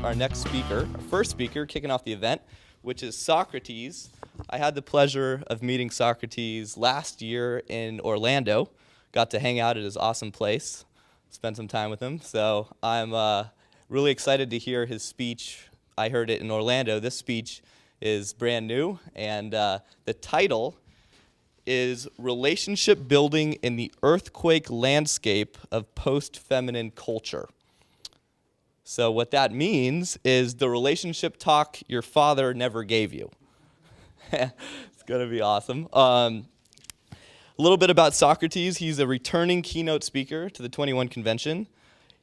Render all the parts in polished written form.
our next speaker, our first speaker kicking off the event, which is Socrates. I had the pleasure of meeting Socrates last year in Orlando. Got to hang out at his awesome place, spend some time with him. So I'm really excited to hear his speech. I heard it in Orlando. This speech is brand new, and the title is Relationship Building in the Earthquake Landscape of Post-Feminine Culture. So what that means is the relationship talk your father never gave you. It's going to be awesome. A little bit about Socrates. He's a returning keynote speaker to the 21 Convention.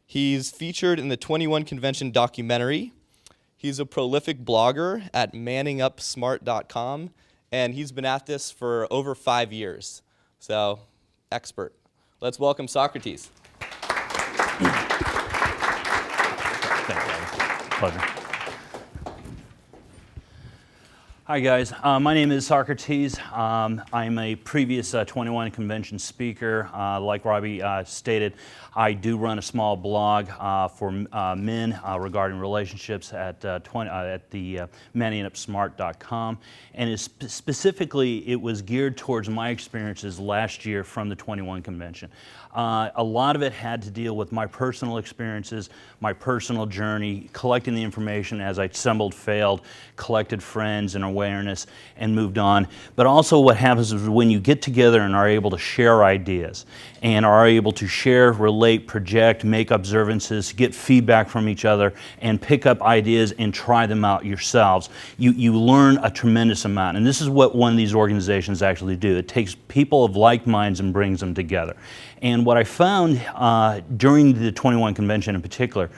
He's featured in the 21 Convention documentary. He's a prolific blogger at manningupsmart.com, and he's been at this for over 5 years. So, expert. Let's welcome Socrates. Pleasure. Hi guys, my name is Socrates. I'm a previous 21 Convention speaker. Like Robbie stated, I do run a small blog for men regarding relationships at the manningupsmart.com, and specifically it was geared towards my experiences last year from the 21 Convention. A lot of it had to deal with my personal experiences, my personal journey, collecting the information as I stumbled, failed, collected friends and awareness, and moved on. But also what happens is when you get together and are able to share ideas, and are able to share, relate, project, make observances, get feedback from each other, and pick up ideas and try them out yourselves, you learn a tremendous amount. And this is what one of these organizations actually do. It takes people of like minds and brings them together. And what I found during the 21 Convention in particular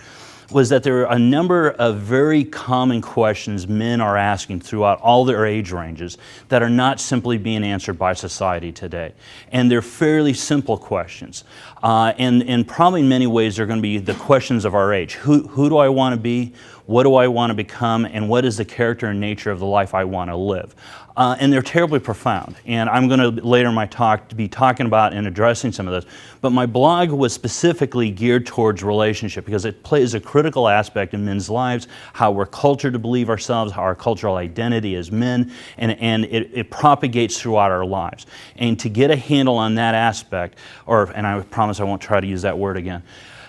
was that there are a number of very common questions men are asking throughout all their age ranges that are not simply being answered by society today. And they're fairly simple questions. And probably in many ways they're going to be the questions of our age. Who do I want to be? What do I want to become? And what is the character and nature of the life I want to live? And they're terribly profound. And I'm going to later in my talk be talking about and addressing some of those. But my blog was specifically geared towards relationship because it plays a critical aspect in men's lives, how we're cultured to believe ourselves, how our cultural identity as men, and it propagates throughout our lives. And to get a handle on that aspect, and I promise I won't try to use that word again,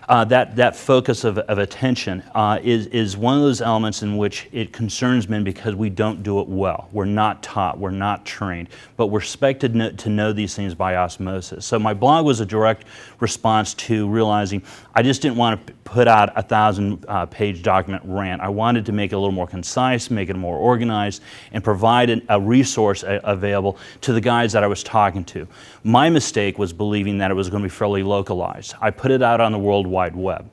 that focus of attention is one of those elements in which it concerns men because we don't do it well. We're not taught, we're not trained, but we're expected to know these things by osmosis. So my blog was a direct response to realizing I just didn't want to put out a 1,000-page document rant. I wanted to make it a little more concise, make it more organized, and provide a resource available to the guys that I was talking to. My mistake was believing that it was going to be fairly localized. I put it out on the World Wide Web.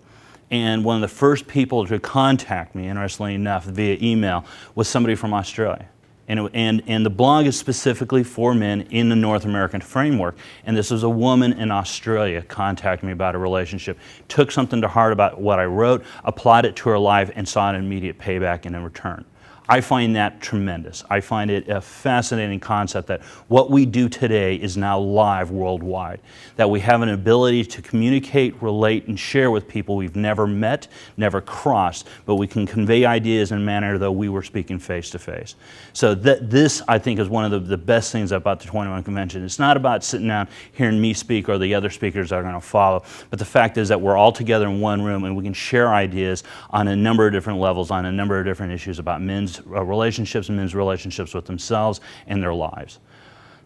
And one of the first people to contact me, interestingly enough, via email, was somebody from Australia. And the blog is specifically for men in the North American framework. And this was a woman in Australia contacting me about a relationship, took something to heart about what I wrote, applied it to her life, and saw an immediate payback in return. I find that tremendous. I find it a fascinating concept that what we do today is now live worldwide, that we have an ability to communicate, relate, and share with people we've never met, never crossed, but we can convey ideas in a manner though we were speaking face to face. So this, I think, is one of the best things about the 21 Convention. It's not about sitting down hearing me speak or the other speakers that are going to follow, but the fact is that we're all together in one room and we can share ideas on a number of different levels, on a number of different issues about men's relationships and men's relationships with themselves and their lives.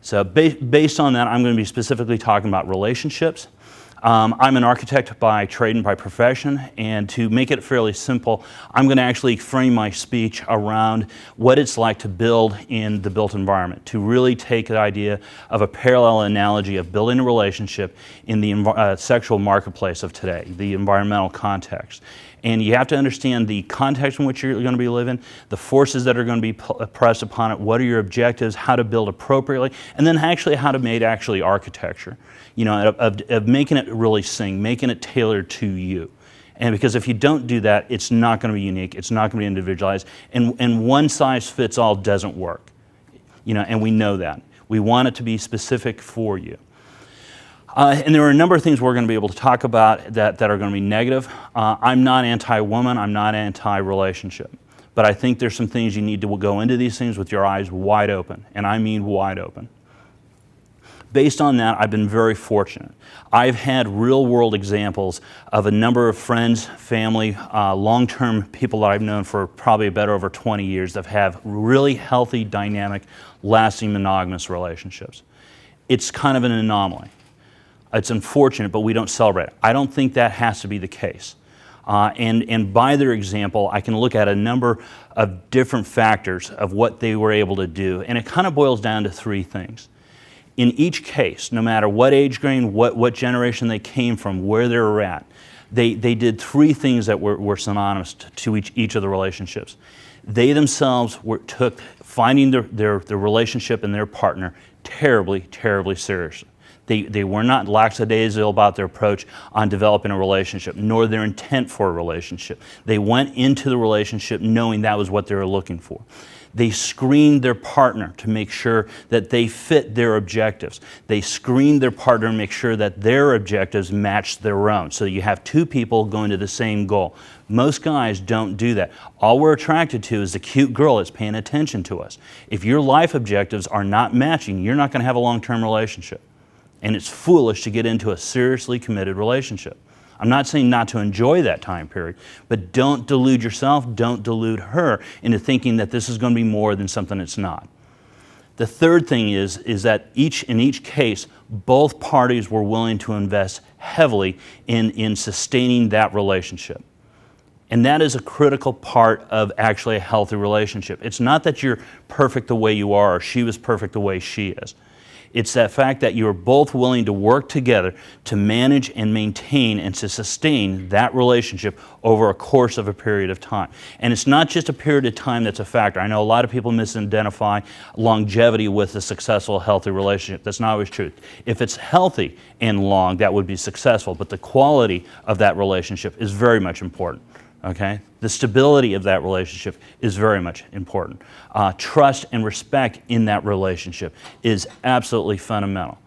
So based on that, I'm going to be specifically talking about relationships. I'm an architect by trade and by profession, and to make it fairly simple, I'm going to actually frame my speech around what it's like to build in the built environment, to really take the idea of a parallel analogy of building a relationship in the sexual marketplace of today, the environmental context. And you have to understand the context in which you're going to be living, the forces that are going to be pressed upon it, what are your objectives, how to build appropriately, and then actually how to make actually architecture, of making it really sing, making it tailored to you. And because if you don't do that, it's not going to be unique, it's not going to be individualized, and one size fits all doesn't work, and we know that. We want it to be specific for you. And there are a number of things we're going to be able to talk about that are going to be negative. I'm not anti-woman, I'm not anti-relationship. But I think there's some things you need to go into these things with your eyes wide open, and I mean wide open. Based on that, I've been very fortunate. I've had real-world examples of a number of friends, family, long-term people that I've known for probably better over 20 years that have really healthy, dynamic, lasting monogamous relationships. It's kind of an anomaly. It's unfortunate, but we don't celebrate it. I don't think that has to be the case. And by their example, I can look at a number of different factors of what they were able to do, and it kind of boils down to three things. In each case, no matter what age grade, what generation they came from, where they were at, they did three things that were synonymous to each of the relationships. They themselves took finding their relationship and their partner terribly, terribly seriously. They were not lackadaisical about their approach on developing a relationship, nor their intent for a relationship. They went into the relationship knowing that was what they were looking for. They screened their partner to make sure that they fit their objectives. They screened their partner to make sure that their objectives matched their own. So you have two people going to the same goal. Most guys don't do that. All we're attracted to is the cute girl that's paying attention to us. If your life objectives are not matching, you're not going to have a long-term relationship. And it's foolish to get into a seriously committed relationship. I'm not saying not to enjoy that time period, but don't delude yourself, don't delude her into thinking that this is going to be more than something it's not. The third thing is that in each case, both parties were willing to invest heavily in sustaining that relationship. And that is a critical part of actually a healthy relationship. It's not that you're perfect the way you are or she was perfect the way she is. It's that fact that you're both willing to work together to manage and maintain and to sustain that relationship over a course of a period of time. And it's not just a period of time that's a factor. I know a lot of people misidentify longevity with a successful, healthy relationship. That's not always true. If it's healthy and long, that would be successful, but the quality of that relationship is very much important. Okay? The stability of that relationship is very much important. Trust and respect in that relationship is absolutely fundamental.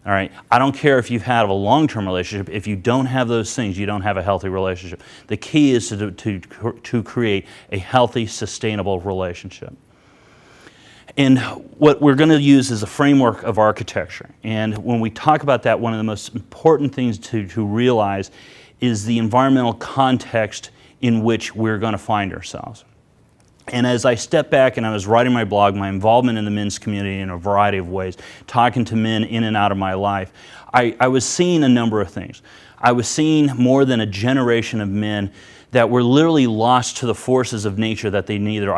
All right? I don't care if you've had a long-term relationship. If you don't have those things, you don't have a healthy relationship. The key is to create a healthy, sustainable relationship. And what we're going to use is a framework of architecture. And when we talk about that, one of the most important things to realize is the environmental context in which we're going to find ourselves. And as I stepped back and I was writing my blog, my involvement in the men's community in a variety of ways, talking to men in and out of my life, I was seeing a number of things. I was seeing more than a generation of men that were literally lost to the forces of nature that they neither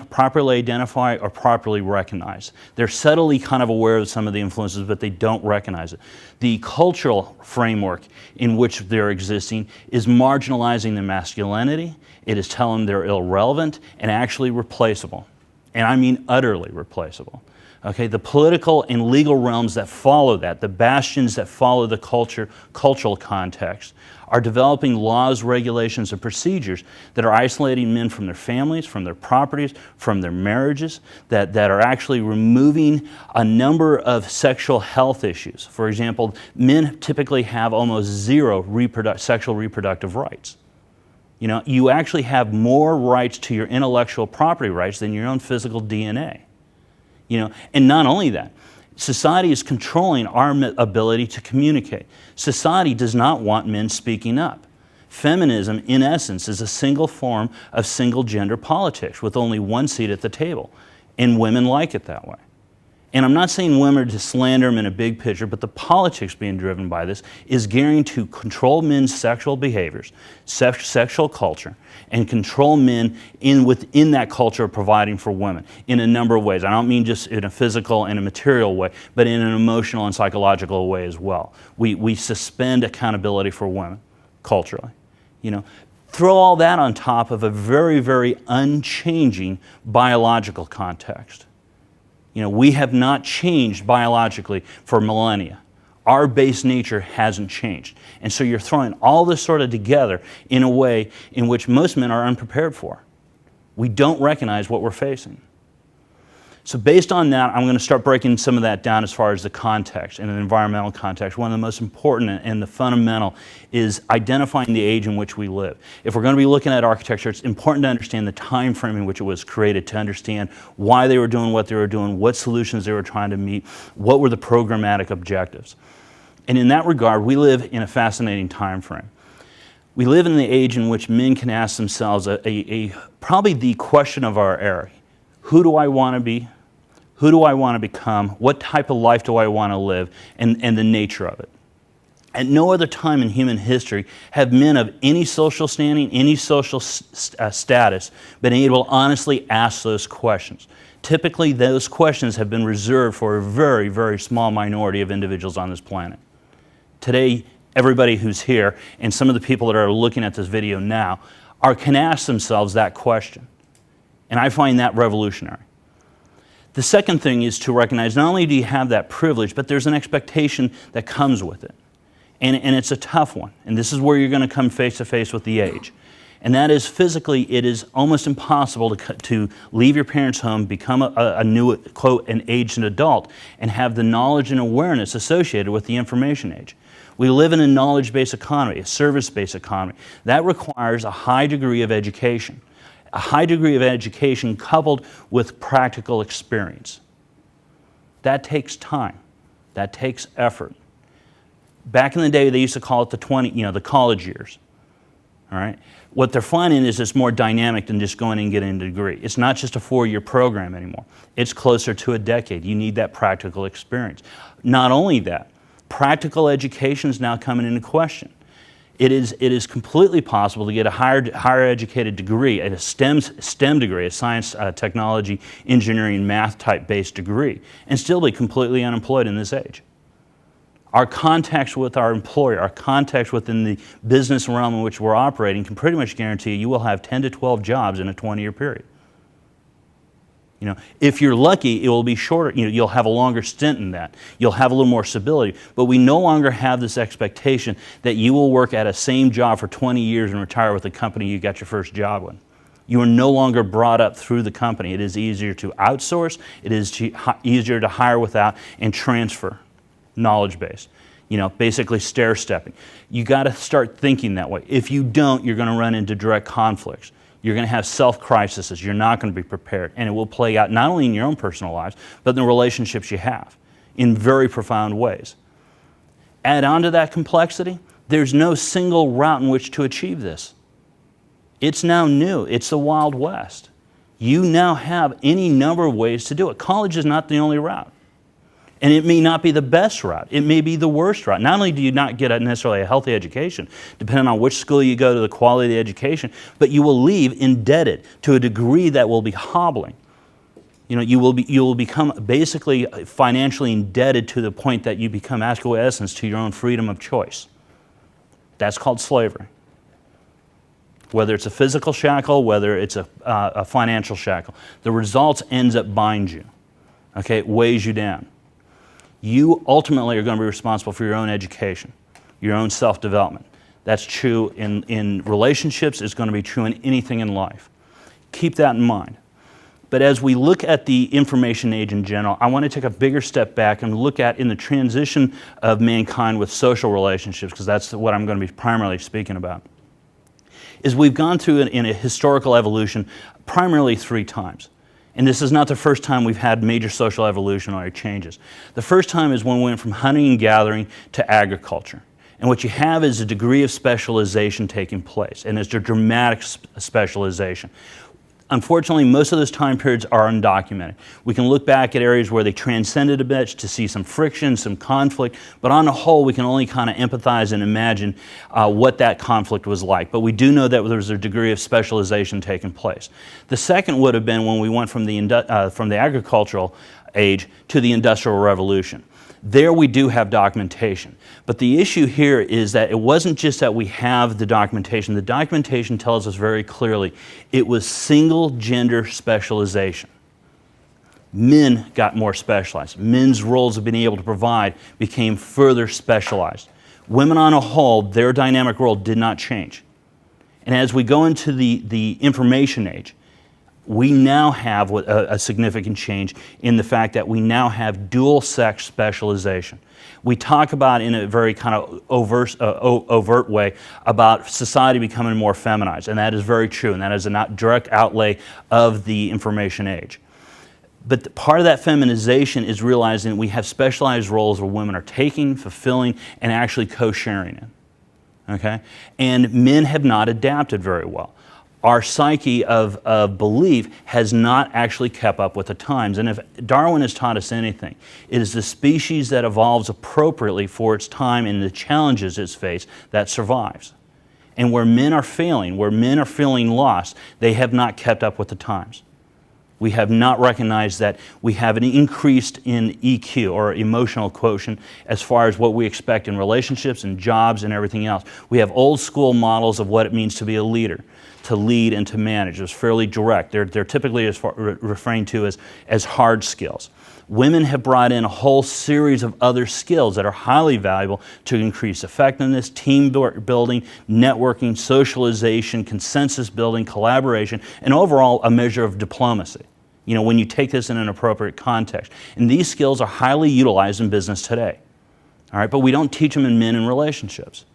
properly identify or properly recognize. They're subtly kind of aware of some of the influences, but they don't recognize it. The cultural framework in which they're existing is marginalizing their masculinity. It is telling them they're irrelevant and actually replaceable. And I mean utterly replaceable. Okay, the political and legal realms that follow that, the bastions that follow the cultural context, are developing laws, regulations, and procedures that are isolating men from their families, from their properties, from their marriages, that are actually removing a number of sexual health issues. For example, men typically have almost zero sexual reproductive rights. You know, you actually have more rights to your intellectual property rights than your own physical DNA. You know, and not only that, society is controlling our ability to communicate. Society does not want men speaking up. Feminism, in essence, is a single form of single gender politics with only one seat at the table, and women like it that way. And I'm not saying women are to slander them in a big picture, but the politics being driven by this is gearing to control men's sexual behaviors, sexual culture, and control men within that culture of providing for women in a number of ways. I don't mean just in a physical and a material way, but in an emotional and psychological way as well. We suspend accountability for women culturally. You know, throw all that on top of a very, very unchanging biological context. You know, we have not changed biologically for millennia. Our base nature hasn't changed. And so you're throwing all this sort of together in a way in which most men are unprepared for. We don't recognize what we're facing. So based on that, I'm going to start breaking some of that down as far as the context and the environmental context. One of the most important and the fundamental is identifying the age in which we live. If we're going to be looking at architecture, it's important to understand the time frame in which it was created, to understand why they were doing what they were doing, what solutions they were trying to meet, what were the programmatic objectives. And in that regard, we live in a fascinating time frame. We live in the age in which men can ask themselves probably the question of our era. Who do I want to be? Who do I want to become? What type of life do I want to live? And the nature of it. At no other time in human history have men of any social standing, any social status been able to honestly ask those questions. Typically, those questions have been reserved for a very, very small minority of individuals on this planet. Today, everybody who's here and some of the people that are looking at this video now can ask themselves that question. And I find that revolutionary. The second thing is to recognize not only do you have that privilege, but there's an expectation that comes with it. And it's a tough one. And this is where you're going to come face to face with the age. And that is physically, it is almost impossible to leave your parents' home, become a new, quote, an aged adult, and have the knowledge and awareness associated with the information age. We live in a knowledge-based economy, a service-based economy. That requires a high degree of education. A high degree of education coupled with practical experience. That takes time. That takes effort. Back in the day, they used to call it the college years. All right? What they're finding is it's more dynamic than just going and getting a degree. It's not just a 4-year program anymore. It's closer to a decade. You need that practical experience. Not only that, practical education is now coming into question. It is completely possible to get a higher educated degree, a STEM degree, a science, technology, engineering, math type based degree, and still be completely unemployed in this age. Our contacts with our employer, our contacts within the business realm in which we're operating can pretty much guarantee you will have 10 to 12 jobs in a 20-year period. You know, if you're lucky, it will be shorter. You know, you'll have a longer stint in that. You'll have a little more stability. But we no longer have this expectation that you will work at a same job for 20 years and retire with the company you got your first job with. You are no longer brought up through the company. It is easier to outsource. It is easier to hire without and transfer, knowledge-based. You know, basically stair-stepping. You got to start thinking that way. If you don't, you're going to run into direct conflicts. You're going to have self-crises. You're not going to be prepared. And it will play out not only in your own personal lives, but in the relationships you have in very profound ways. Add on to that complexity, there's no single route in which to achieve this. It's now new. It's the Wild West. You now have any number of ways to do it. College is not the only route. And it may not be the best route. It may be the worst route. Not only do you not get necessarily a healthy education, depending on which school you go to, the quality of the education, but you will leave indebted to a degree that will be hobbling. You know, you will become basically financially indebted to the point that you become acquiescence to your own freedom of choice. That's called slavery. Whether it's a physical shackle, whether it's a financial shackle, the results ends up bind you. Okay, it weighs you down. You ultimately are going to be responsible for your own education, your own self-development. That's true in relationships. It's going to be true in anything in life. Keep that in mind. But as we look at the information age in general, I want to take a bigger step back and look at in the transition of mankind with social relationships, because that's what I'm going to be primarily speaking about. Is we've gone through in a historical evolution primarily 3 times. And this is not the first time we've had major social evolutionary changes. The first time is when we went from hunting and gathering to agriculture. And what you have is a degree of specialization taking place, and it's a dramatic specialization. Unfortunately, most of those time periods are undocumented. We can look back at areas where they transcended a bit to see some friction, some conflict, but on the whole, we can only kind of empathize and imagine what that conflict was like. But we do know that there was a degree of specialization taking place. The second would have been when we went from the agricultural age to the Industrial Revolution. There we do have documentation. But the issue here is that it wasn't just that we have the documentation. The documentation tells us very clearly it was single gender specialization. Men got more specialized. Men's roles of being able to provide became further specialized. Women on a whole, their dynamic role did not change. And as we go into the information age, We now have a significant change in the fact that we now have dual sex specialization. We talk about in a very kind of overt way about society becoming more feminized, and that is very true, and that is a direct outlay of the information age. But part of that feminization is realizing we have specialized roles where women are taking, fulfilling, and actually co-sharing in. Okay? And men have not adapted very well. Our psyche of belief has not actually kept up with the times. And if Darwin has taught us anything, it is the species that evolves appropriately for its time and the challenges it's faced that survives. And where men are failing, where men are feeling lost, they have not kept up with the times. We have not recognized that we have an increase in EQ, or emotional quotient, as far as what we expect in relationships and jobs and everything else. We have old school models of what it means to be a leader, to lead and to manage. It's fairly direct. They're typically referred to as hard skills. Women have brought in a whole series of other skills that are highly valuable to increase effectiveness, team building, networking, socialization, consensus building, collaboration, and overall a measure of diplomacy. You know, when you take this in an appropriate context. And these skills are highly utilized in business today. All right, but we don't teach them in men in relationships.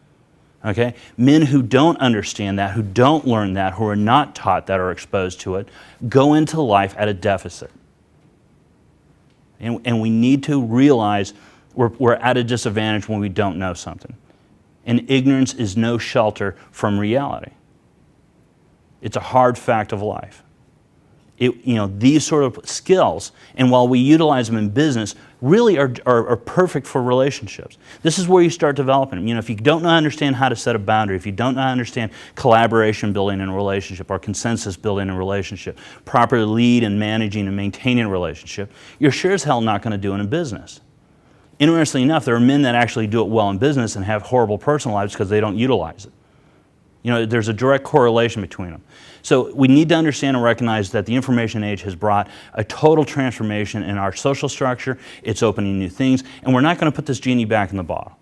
Okay? Men who don't understand that, who don't learn that, who are not taught that or exposed to it, go into life at a deficit. And we need to realize we're at a disadvantage when we don't know something. And ignorance is no shelter from reality. It's a hard fact of life. These sort of skills, and while we utilize them in business, really are perfect for relationships. This is where you start developing them. You know, if you don't understand how to set a boundary, if you don't understand collaboration building in a relationship or consensus building in a relationship, properly lead and managing and maintaining a relationship, you're sure as hell not going to do it in business. Interestingly enough, there are men that actually do it well in business and have horrible personal lives because they don't utilize it. You know, there's a direct correlation between them. So we need to understand and recognize that the information age has brought a total transformation in our social structure. It's opening new things, and we're not going to put this genie back in the bottle.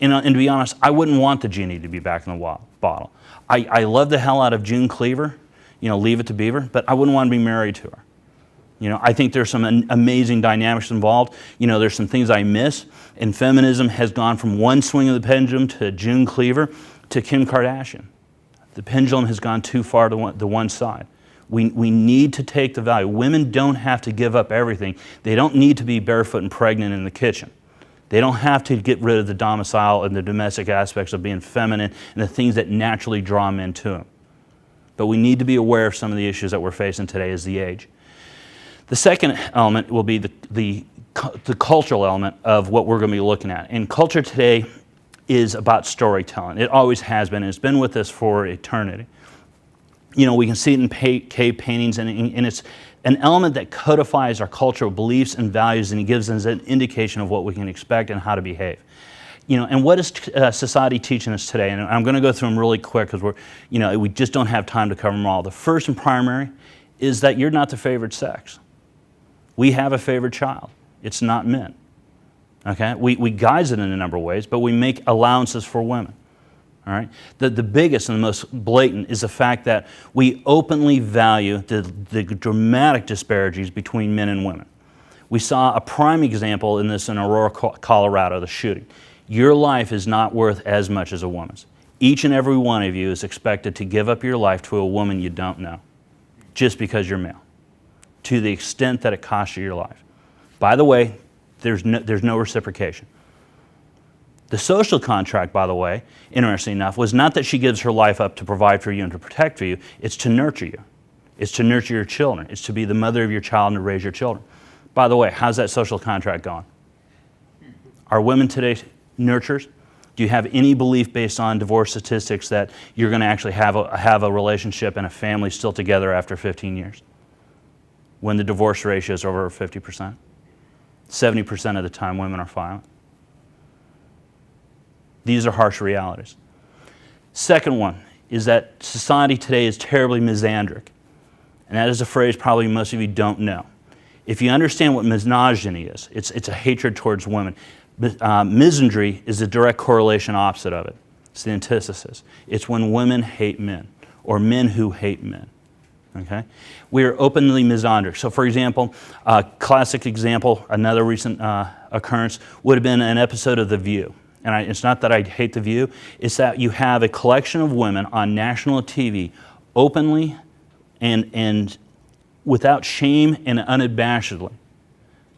And to be honest, I wouldn't want the genie to be back in the bottle. I love the hell out of June Cleaver, Leave It to Beaver, but I wouldn't want to be married to her. I think there's some amazing dynamics involved. There's some things I miss, and feminism has gone from one swing of the pendulum to June Cleaver to Kim Kardashian. The pendulum has gone too far to one side. We need to take the value. Women don't have to give up everything. They don't need to be barefoot and pregnant in the kitchen. They don't have to get rid of the domicile and the domestic aspects of being feminine and the things that naturally draw men to them. But we need to be aware of some of the issues that we're facing today as the age. The second element will be the cultural element of what we're going to be looking at. And culture today is about storytelling. It always has been, and it's been with us for eternity. We can see it in cave paintings, and it's an element that codifies our cultural beliefs and values, and it gives us an indication of what we can expect and how to behave. And what is society teaching us today? And I'm going to go through them really quick because we just don't have time to cover them all. The first and primary is that you're not the favored sex. We have a favored child. It's not men. Okay? We guise it in a number of ways, but we make allowances for women. All right? The biggest and the most blatant is the fact that we openly value the dramatic disparities between men and women. We saw a prime example in this in Aurora, Colorado, the shooting. Your life is not worth as much as a woman's. Each and every one of you is expected to give up your life to a woman you don't know, just because you're male, to the extent that it costs you your life. By the way, there's no reciprocation. The social contract, by the way, interesting enough, was not that she gives her life up to provide for you and to protect for you. It's to nurture you. It's to nurture your children. It's to be the mother of your child and to raise your children. By the way, how's that social contract going? Are women today nurturers? Do you have any belief based on divorce statistics that you're going to actually have a relationship and a family still together after 15 years? When the divorce ratio is over 50%? 70% of the time women are violent. These are harsh realities. Second one is that society today is terribly misandric. And that is a phrase probably most of you don't know. If you understand what misogyny is, it's a hatred towards women. Misandry is the direct correlation opposite of it. It's the antithesis. It's when women hate men, or men who hate men. Okay? We are openly misandry. So for example, a classic example, another recent occurrence would have been an episode of The View. And it's not that I hate The View, it's that you have a collection of women on national TV openly and without shame and unabashedly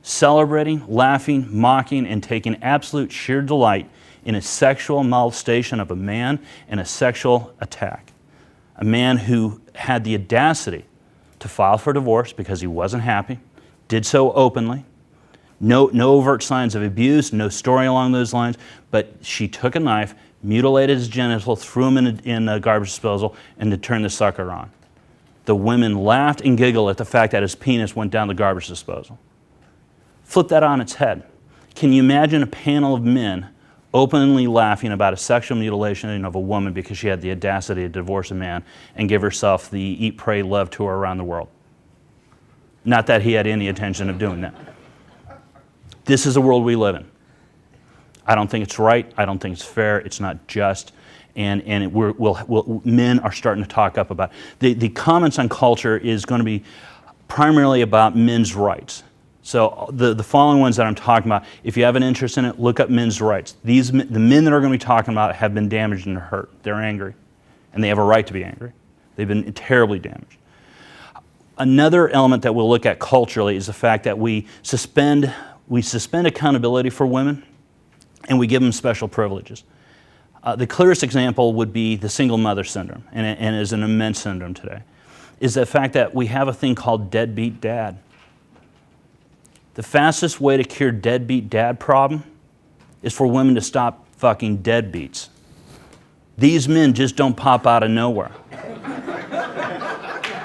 celebrating, laughing, mocking, and taking absolute sheer delight in a sexual molestation of a man and a sexual attack. A man who had the audacity to file for divorce because he wasn't happy, did so openly, no overt signs of abuse, no story along those lines, but she took a knife, mutilated his genitals, threw him in a garbage disposal, and to turn the sucker on. The women laughed and giggled at the fact that his penis went down the garbage disposal. Flip that on its head. Can you imagine a panel of men openly laughing about a sexual mutilation of a woman because she had the audacity to divorce a man and give herself the Eat, Pray, Love tour around the world? Not that he had any intention of doing that. This is the world we live in. I don't think it's right. I don't think it's fair. It's not just. And men are starting to talk up about it. The comments on culture is going to be primarily about men's rights. So the following ones that I'm talking about, if you have an interest in it, look up men's rights. The men that are going to be talking about it have been damaged and hurt. They're angry. And they have a right to be angry. They've been terribly damaged. Another element that we'll look at culturally is the fact that we suspend accountability for women and we give them special privileges. The clearest example would be the single mother syndrome, and is an immense syndrome today, is the fact that we have a thing called deadbeat dad. The fastest way to cure deadbeat dad problem is for women to stop fucking deadbeats. These men just don't pop out of nowhere.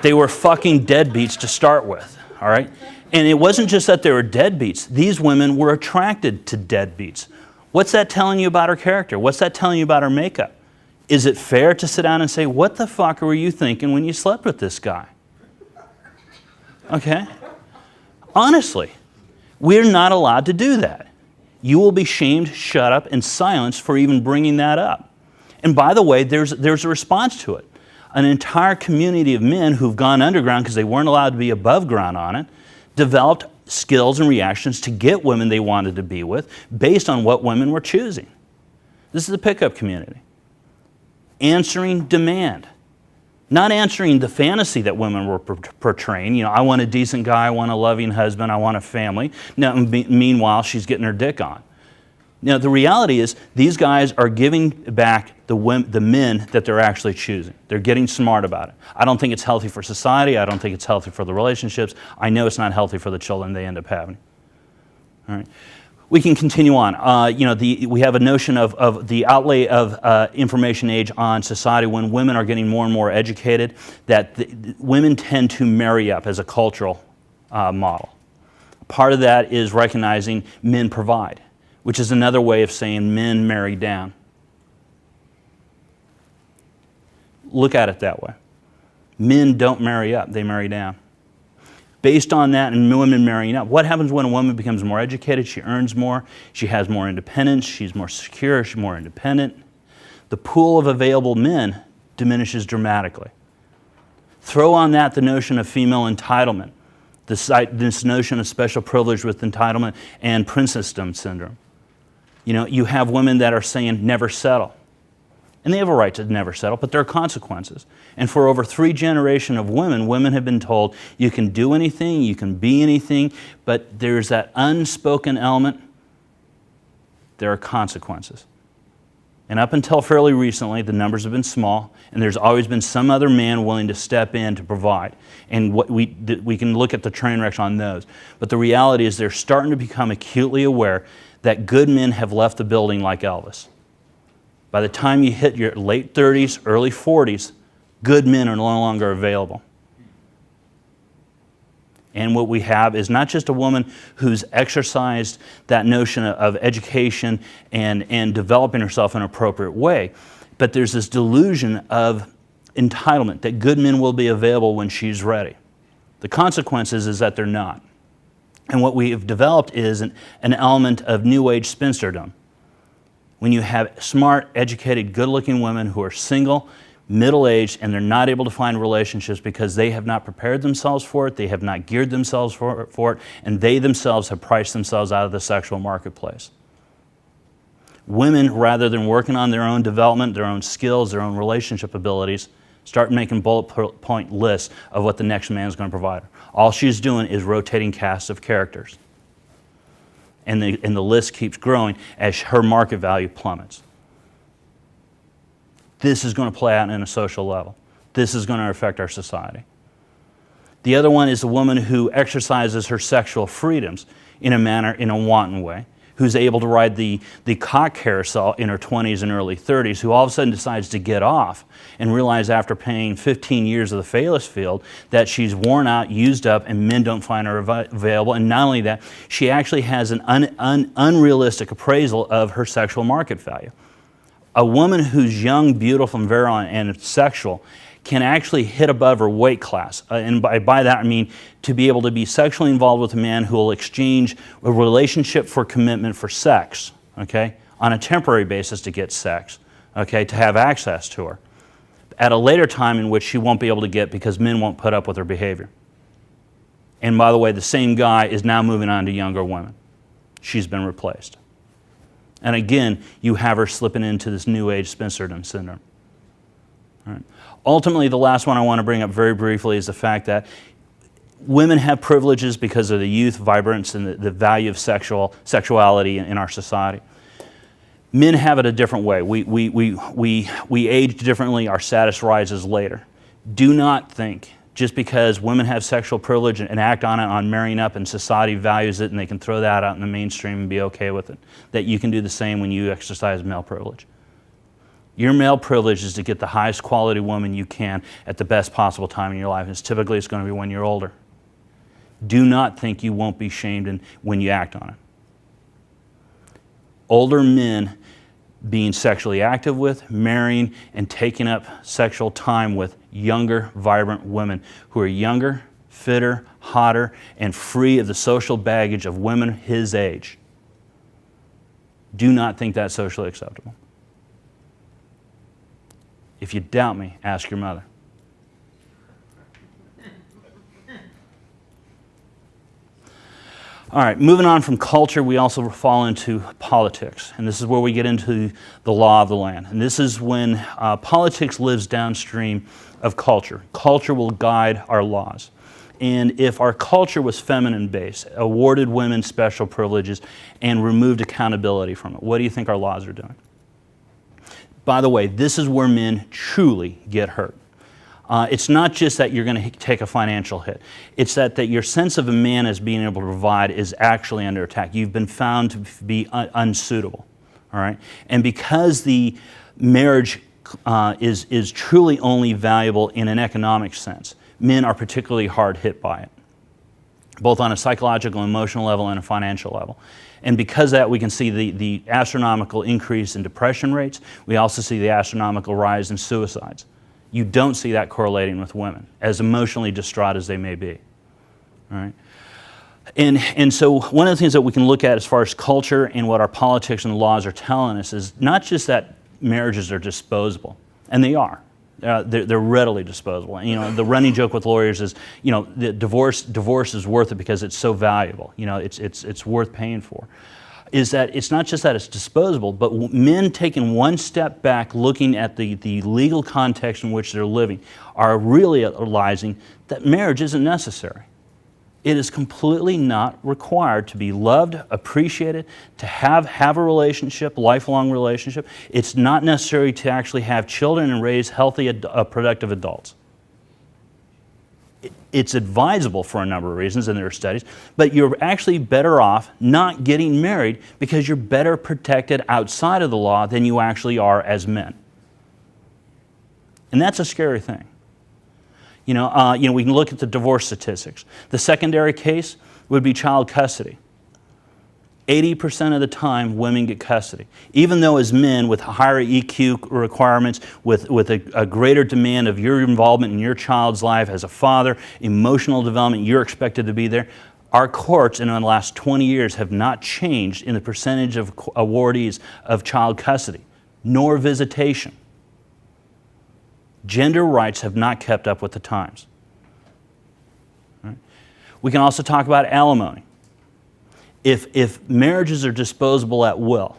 They were fucking deadbeats to start with, all right? And it wasn't just that they were deadbeats. These women were attracted to deadbeats. What's that telling you about her character? What's that telling you about her makeup? Is it fair to sit down and say, what the fuck were you thinking when you slept with this guy? Okay? Honestly. We're not allowed to do that. You will be shamed, shut up, and silenced for even bringing that up. And by the way, there's a response to it. An entire community of men who've gone underground because they weren't allowed to be above ground on it, developed skills and reactions to get women they wanted to be with based on what women were choosing. This is a pickup community. Answering demand. Not answering the fantasy that women were portraying. You know, I want a decent guy, I want a loving husband, I want a family. Now, meanwhile, she's getting her dick on. Now, the reality is these guys are giving back the men that they're actually choosing. They're getting smart about it. I don't think it's healthy for society. I don't think it's healthy for the relationships. I know it's not healthy for the children they end up having. All right. We can continue on. We have a notion of the outlay of information age on society when women are getting more and more educated, that women tend to marry up as a cultural model. Part of that is recognizing men provide, which is another way of saying men marry down. Look at it that way. Men don't marry up, they marry down. Based on that and women marrying up, what happens when a woman becomes more educated? She earns more, she has more independence, she's more secure, she's more independent. The pool of available men diminishes dramatically. Throw on that the notion of female entitlement, this notion of special privilege with entitlement and princessdom syndrome. You know, you have women that are saying never settle. And they have a right to never settle, but there are consequences. And for over 3 generations of women have been told you can do anything, you can be anything, but there's that unspoken element, there are consequences. And up until fairly recently, the numbers have been small, and there's always been some other man willing to step in to provide. And what we can look at the train wrecks on those. But the reality is they're starting to become acutely aware that good men have left the building like Elvis. By the time you hit your late 30s, early 40s, good men are no longer available. And what we have is not just a woman who's exercised that notion of education and developing herself in an appropriate way, but there's this delusion of entitlement, that good men will be available when she's ready. The consequences is that they're not. And what we have developed is an element of New Age spinsterdom. When you have smart, educated, good-looking women who are single, middle-aged, and they're not able to find relationships because they have not prepared themselves for it, they have not geared themselves for it, and they themselves have priced themselves out of the sexual marketplace. Women, rather than working on their own development, their own skills, their own relationship abilities, start making bullet point lists of what the next man is going to provide her. All she's doing is rotating casts of characters. And the list keeps growing as her market value plummets. This is going to play out in a social level. This is going to affect our society. The other one is a woman who exercises her sexual freedoms in a wanton way, who's able to ride the cock carousel in her 20s and early 30s, who all of a sudden decides to get off and realize after paying 15 years of the phallus field that she's worn out, used up, and men don't find her available. And not only that, she actually has an unrealistic appraisal of her sexual market value. A woman who's young, beautiful, and virile and sexual can actually hit above her weight class. And by that I mean to be able to be sexually involved with a man who will exchange a relationship for commitment for sex, okay, on a temporary basis to get sex, okay, to have access to her, at a later time in which she won't be able to get because men won't put up with her behavior. And by the way, the same guy is now moving on to younger women. She's been replaced. And again, you have her slipping into this new age spinsterdom syndrome. All right. Ultimately, the last one I want to bring up very briefly is the fact that women have privileges because of the youth, vibrance, and the value of sexuality in our society. Men have it a different way. We age differently, our status rises later. Do not think just because women have sexual privilege and act on it on marrying up and society values it and they can throw that out in the mainstream and be okay with it, that you can do the same when you exercise male privilege. Your male privilege is to get the highest quality woman you can at the best possible time in your life. And typically it's going to be when you're older. Do not think you won't be shamed when you act on it. Older men being sexually active with, marrying, and taking up sexual time with younger, vibrant women who are younger, fitter, hotter, and free of the social baggage of women his age. Do not think that's socially acceptable. If you doubt me, ask your mother. All right, moving on from culture, we also fall into politics. And this is where we get into the law of the land. And this is when politics lives downstream of culture. Culture will guide our laws. And if our culture was feminine-based, awarded women special privileges, and removed accountability from it, what do you think our laws are doing? By the way, this is where men truly get hurt. It's not just that you're going to take a financial hit. It's that your sense of a man as being able to provide is actually under attack. You've been found to be unsuitable. All right? And because the marriage is truly only valuable in an economic sense, men are particularly hard hit by it, both on a psychological, emotional level and a financial level. And because of that, we can see the astronomical increase in depression rates. We also see the astronomical rise in suicides. You don't see that correlating with women, as emotionally distraught as they may be. All right? And so one of the things that we can look at as far as culture and what our politics and laws are telling us is not just that marriages are disposable, and they are. They're readily disposable. And, you know, the running joke with lawyers is, you know, the divorce is worth it because it's so valuable. You know, it's worth paying for. Is that it's not just that it's disposable, but men taking one step back, looking at the legal context in which they're living, are realizing that marriage isn't necessary. It is completely not required to be loved, appreciated, to have a relationship, lifelong relationship. It's not necessary to actually have children and raise healthy, productive adults. It's advisable for a number of reasons, and there are studies, but you're actually better off not getting married because you're better protected outside of the law than you actually are as men. And that's a scary thing. You know, we can look at the divorce statistics. The secondary case would be child custody. 80% of the time, women get custody. Even though as men, with higher EQ requirements, with a greater demand of your involvement in your child's life as a father, emotional development, you're expected to be there. Our courts in the last 20 years have not changed in the percentage of awardees of child custody, nor visitation. Gender rights have not kept up with the times. Right? We can also talk about alimony. If marriages are disposable at will,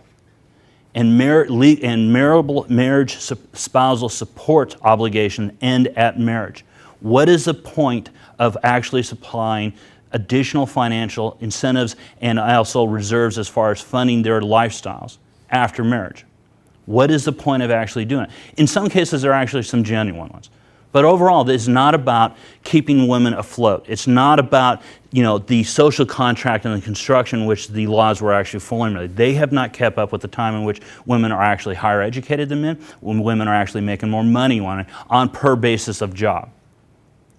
and marriage spousal support obligation end at marriage, what is the point of actually supplying additional financial incentives and also reserves as far as funding their lifestyles after marriage? What is the point of actually doing it? In some cases, there are actually some genuine ones. But overall, this is not about keeping women afloat. It's not about, the social contract and the construction in which the laws were actually formulated. They have not kept up with the time in which women are actually higher educated than men, when women are actually making more money on per basis of job.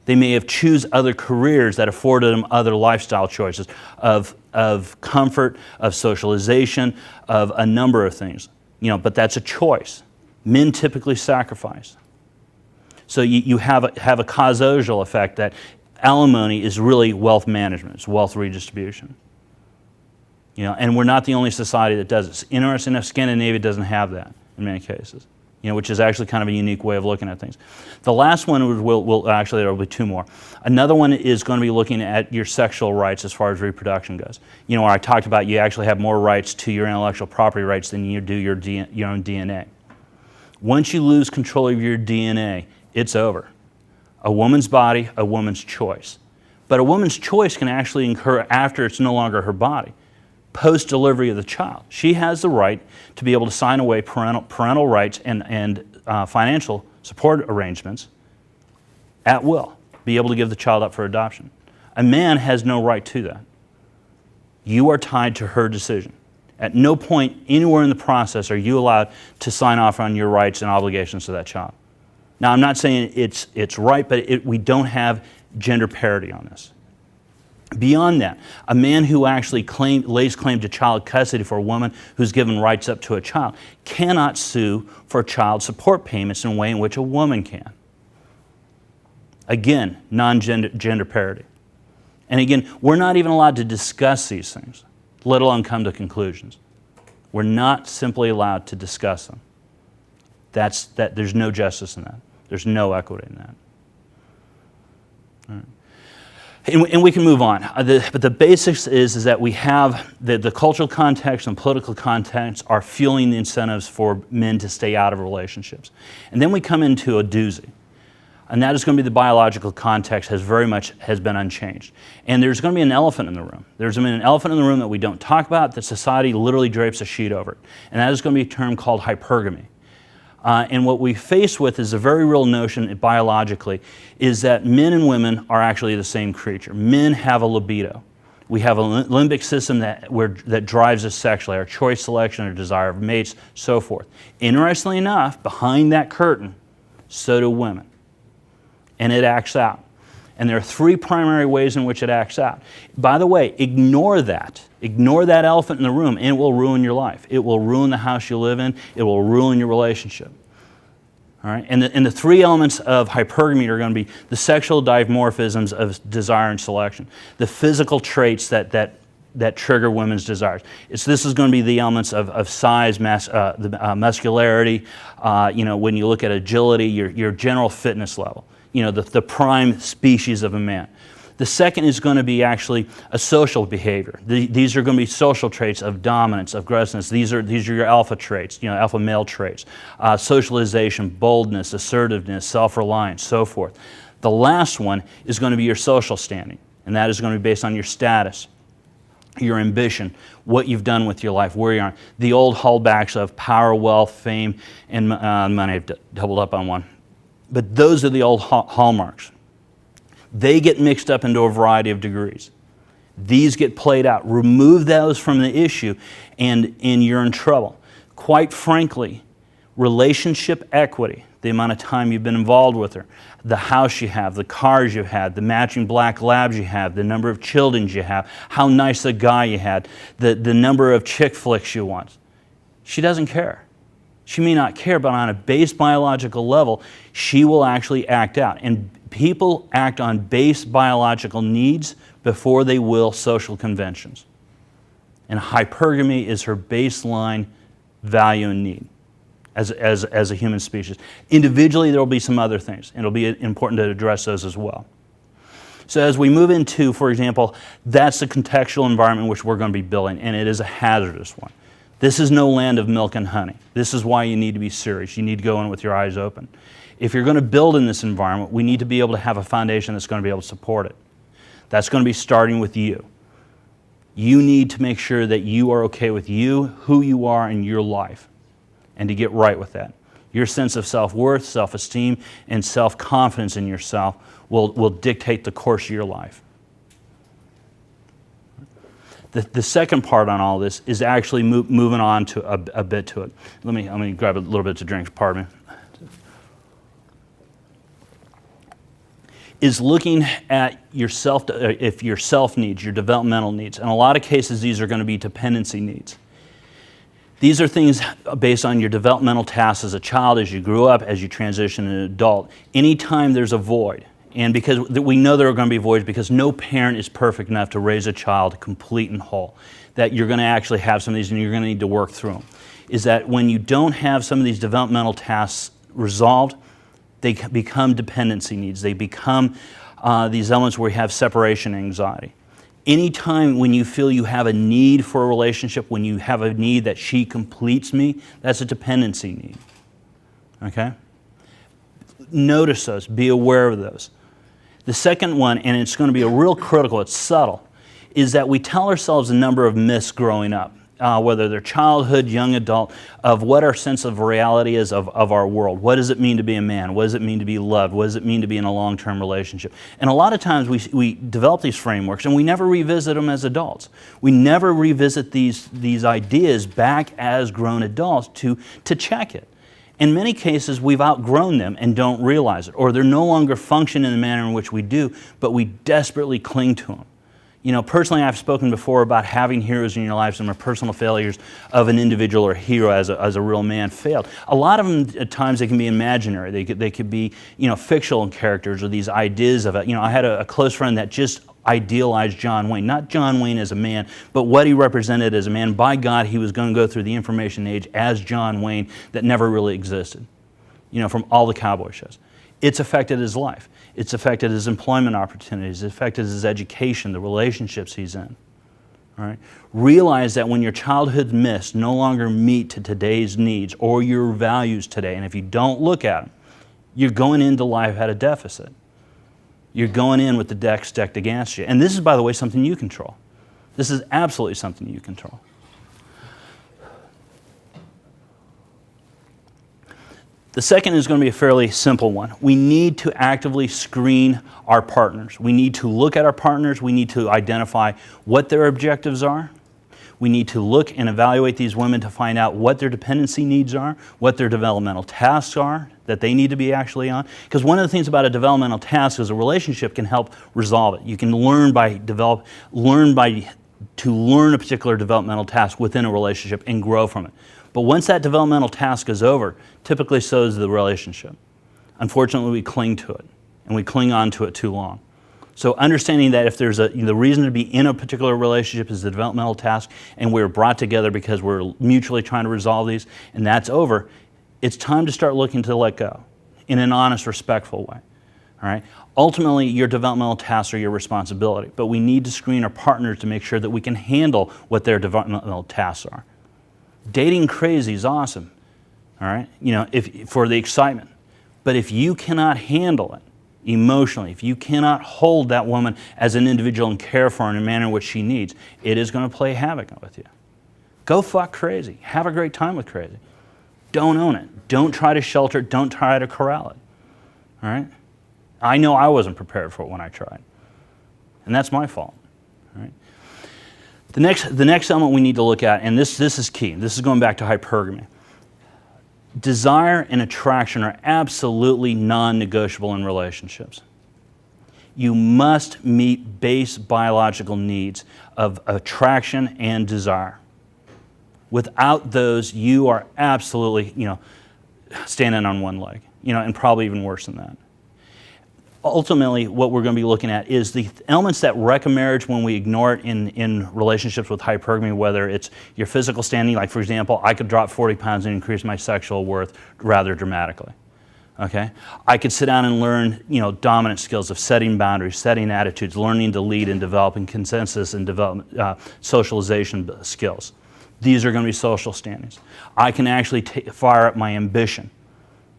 They may have choose other careers that afforded them other lifestyle choices of comfort, of socialization, of a number of things. But that's a choice. Men typically sacrifice. So you have a causal effect that alimony is really wealth management, it's wealth redistribution. And we're not the only society that does it. It's interesting enough, Scandinavia doesn't have that in many cases, which is actually kind of a unique way of looking at things. The last one, actually there will be two more. Another one is going to be looking at your sexual rights as far as reproduction goes. Where I talked about you actually have more rights to your intellectual property rights than you do your own DNA. Once you lose control of your DNA, it's over. A woman's body, a woman's choice. But a woman's choice can actually occur after it's no longer her body, post-delivery of the child. She has the right to be able to sign away parental rights and financial support arrangements at will, be able to give the child up for adoption. A man has no right to that. You are tied to her decision. At no point anywhere in the process are you allowed to sign off on your rights and obligations to that child. Now, I'm not saying it's right, but we don't have gender parity on this. Beyond that, a man who actually lays claim to child custody for a woman who's given rights up to a child cannot sue for child support payments in a way in which a woman can. Again, non-gender parity. And again, we're not even allowed to discuss these things, let alone come to conclusions. We're not simply allowed to discuss them. There's no justice in that. There's no equity in that. All right. And we can move on. But the basics is that we have the cultural context and political context are fueling the incentives for men to stay out of relationships. And then we come into a doozy. And that is going to be the biological context has been unchanged. And there's going to be an elephant in the room. There's going to be an elephant in the room that we don't talk about, that society literally drapes a sheet over it. And that is going to be a term called hypergamy. And what we face with is a very real notion biologically, is that men and women are actually the same creature. Men have a libido. We have a limbic system that drives us sexually, our choice, selection, our desire of mates, so forth. Interestingly enough, behind that curtain, so do women. And it acts out. And there are three primary ways in which it acts out. By the way, ignore that. Ignore that elephant in the room, and it will ruin your life. It will ruin the house you live in. It will ruin your relationship. All right? And the three elements of hypergamy are going to be the sexual dimorphisms of desire and selection, the physical traits that trigger women's desires. This is going to be the elements of size, muscularity, when you look at agility, your general fitness level, the prime species of a man. The second is going to be actually a social behavior. These are going to be social traits of dominance, of aggressiveness. These are your alpha traits, alpha male traits. Socialization, boldness, assertiveness, self-reliance, so forth. The last one is going to be your social standing, and that is going to be based on your status, your ambition, what you've done with your life, where you are. The old hallbacks of power, wealth, fame, and money. I've doubled up on one. But those are the old hallmarks. They get mixed up into a variety of degrees. These get played out. Remove those from the issue, and you're in trouble. Quite frankly, relationship equity, the amount of time you've been involved with her, the house you have, the cars you've had, the matching black labs you have, the number of children you have, how nice a guy you had, the number of chick flicks you want. She doesn't care. She may not care, but on a base biological level, she will actually act out. And people act on base biological needs before they will social conventions. And hypergamy is her baseline value and need as a human species. Individually, there will be some other things, and it'll be important to address those as well. So as we move into, for example, that's the contextual environment in which we're going to be building, and it is a hazardous one. This is no land of milk and honey. This is why you need to be serious. You need to go in with your eyes open. If you're going to build in this environment, we need to be able to have a foundation that's going to be able to support it. That's going to be starting with you. You need to make sure that you are okay with you, who you are in your life, and to get right with that. Your sense of self-worth, self-esteem, and self-confidence in yourself will dictate the course of your life. The second part on all this is actually moving on to a bit to it. Let me grab a little bit to drink, pardon me. Is looking at yourself, if your self needs, your developmental needs. In a lot of cases, these are going to be dependency needs. These are things based on your developmental tasks as a child, as you grew up, as you transition to an adult. Anytime there's a void, and because we know there are going to be voids because no parent is perfect enough to raise a child complete and whole, that you're going to actually have some of these and you're going to need to work through them, is that when you don't have some of these developmental tasks resolved, they become dependency needs. They become these elements where you have separation anxiety. Anytime when you feel you have a need for a relationship, when you have a need that she completes me, that's a dependency need. Okay? Notice those. Be aware of those. The second one, and it's going to be a real critical, it's subtle, is that we tell ourselves a number of myths growing up, whether they're childhood, young adult, of what our sense of reality is of our world. What does it mean to be a man? What does it mean to be loved? What does it mean to be in a long-term relationship? And a lot of times we develop these frameworks and we never revisit them as adults. We never revisit these ideas back as grown adults to check it. In many cases, we've outgrown them and don't realize it, or they're no longer function in the manner in which we do, but we desperately cling to them. You know, personally, I've spoken before about having heroes in your lives and the personal failures of an individual or hero as a real man failed. A lot of them, at times, they can be imaginary. They could be, fictional characters or these ideas of it. I had a close friend that just idealized John Wayne. Not John Wayne as a man, but what he represented as a man. By God, he was going to go through the information age as John Wayne that never really existed, from all the cowboy shows. It's affected his life. It's affected his employment opportunities. It's affected his education, the relationships he's in. All right? Realize that when your childhood myths no longer meet to today's needs or your values today, and if you don't look at them, you're going into life at a deficit. You're going in with the deck stacked against you. And this is, by the way, something you control. This is absolutely something you control. The second is going to be a fairly simple one. We need to actively screen our partners. We need to look at our partners. We need to identify what their objectives are. We need to look and evaluate these women to find out what their dependency needs are, what their developmental tasks are that they need to be actually on. Because one of the things about a developmental task is a relationship can help resolve it. You can learn to learn a particular developmental task within a relationship and grow from it. But once that developmental task is over, typically so is the relationship. Unfortunately, we cling to it, and we cling on to it too long. So understanding that if there's the reason to be in a particular relationship is the developmental task, and we're brought together because we're mutually trying to resolve these, and that's over, it's time to start looking to let go in an honest, respectful way. All right? Ultimately, your developmental tasks are your responsibility, but we need to screen our partners to make sure that we can handle what their developmental tasks are. Dating crazy is awesome, all right? For the excitement. But if you cannot handle it emotionally, if you cannot hold that woman as an individual and care for her in a manner in which she needs, it is going to play havoc with you. Go fuck crazy. Have a great time with crazy. Don't own it. Don't try to shelter it. Don't try to corral it, all right? I know I wasn't prepared for it when I tried, and that's my fault, all right? The next element we need to look at, and this is key, this is going back to hypergamy. Desire and attraction are absolutely non-negotiable in relationships. You must meet base biological needs of attraction and desire. Without those, you are absolutely, standing on one leg, and probably even worse than that. ultimately what we're going to be looking at is the elements that wreck a marriage when we ignore it in relationships with hypergamy, whether it's your physical standing, like for example, I could drop 40 pounds and increase my sexual worth rather dramatically. Okay? I could sit down and learn, dominant skills of setting boundaries, setting attitudes, learning to lead and developing consensus and socialization skills. These are going to be social standings. I can actually fire up my ambition.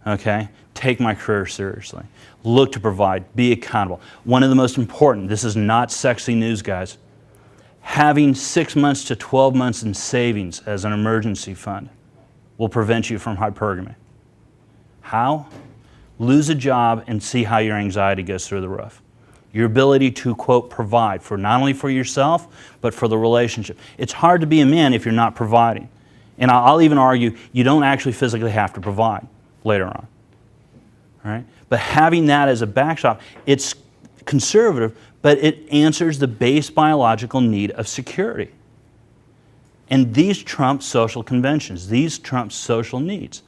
Okay? Take my career seriously. Look to provide. Be accountable. One of the most important, this is not sexy news, guys, having 6 months to 12 months in savings as an emergency fund will prevent you from hypergamy. How? Lose a job and see how your anxiety goes through the roof. Your ability to, quote, provide for not only for yourself, but for the relationship. It's hard to be a man if you're not providing. And I'll even argue you don't actually physically have to provide later on. All right? But having that as a backstop, it's conservative, but it answers the base biological need of security. And these trump social conventions. These trump social needs.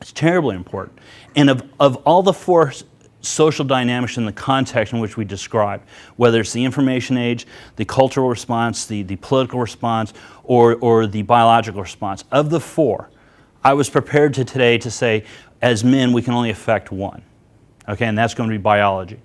It's terribly important. And of all the four social dynamics in the context in which we described, whether it's the information age, the cultural response, the political response, or the biological response, of the four, I was prepared today to say, as men, we can only affect one. Okay, and that's going to be biology.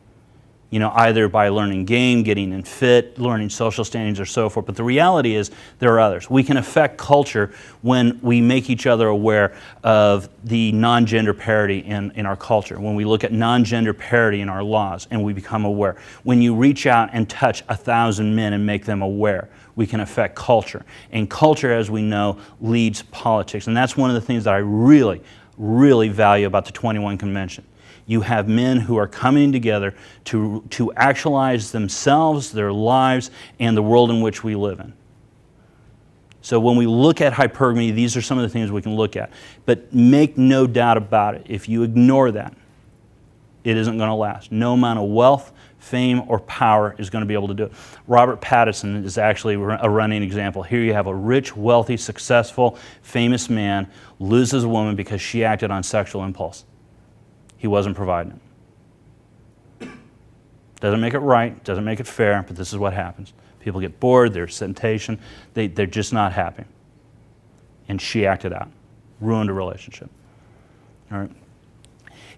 Either by learning game, getting in fit, learning social standings, or so forth. But the reality is there are others. We can affect culture when we make each other aware of the non-gender parity in our culture, when we look at non-gender parity in our laws and we become aware. When you reach out and touch 1,000 men and make them aware, we can affect culture. And culture, as we know, leads politics. And that's one of the things that I really, really value about the 21 Convention. You have men who are coming together to actualize themselves, their lives, and the world in which we live in. So when we look at hypergamy, these are some of the things we can look at. But make no doubt about it, if you ignore that, it isn't going to last. No amount of wealth, fame, or power is going to be able to do it. Robert Pattinson is actually a running example. Here you have a rich, wealthy, successful, famous man loses a woman because she acted on sexual impulse. He wasn't providing it. Doesn't make it right, doesn't make it fair, but this is what happens. People get bored, there's temptation, they're just not happy. And she acted out, ruined a relationship. All right.